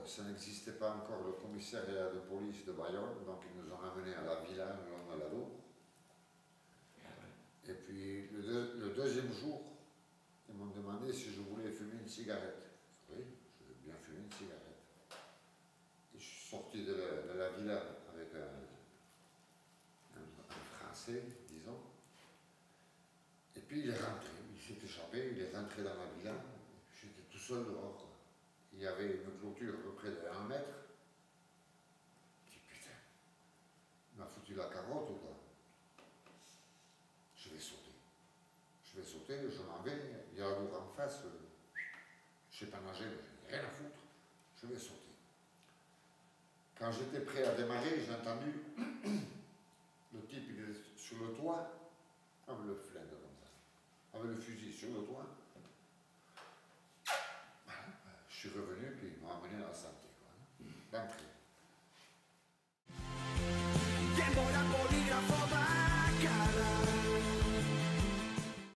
ça n'existait pas encore le commissariat de police de Bayonne, donc ils nous ont amenés à la villa, le long de la Loue. Et puis le deuxième jour, ils m'ont demandé si je voulais fumer une cigarette. Oui, je veux bien fumer une cigarette. Et je suis sorti de la villa avec un Français, disons. Et puis il est rentré, il s'est échappé, il est rentré dans la villa. J'étais tout seul dehors, quoi. Il y avait une clôture à peu près de 1 mètre. Je dis putain, il m'a foutu la carotte ou quoi? Je vais sauter. Je vais sauter, je m'en vais, il y a la Loue en face. Je ne sais pas nager, mais je n'ai rien à foutre. Je vais sauter. Quand j'étais prêt à démarrer, j'ai entendu le type, il est sur le toit, avec le flingue comme ça, avec le fusil sur le toit. Je suis revenu, puis ils m'ont amené à la santé, d'entrée.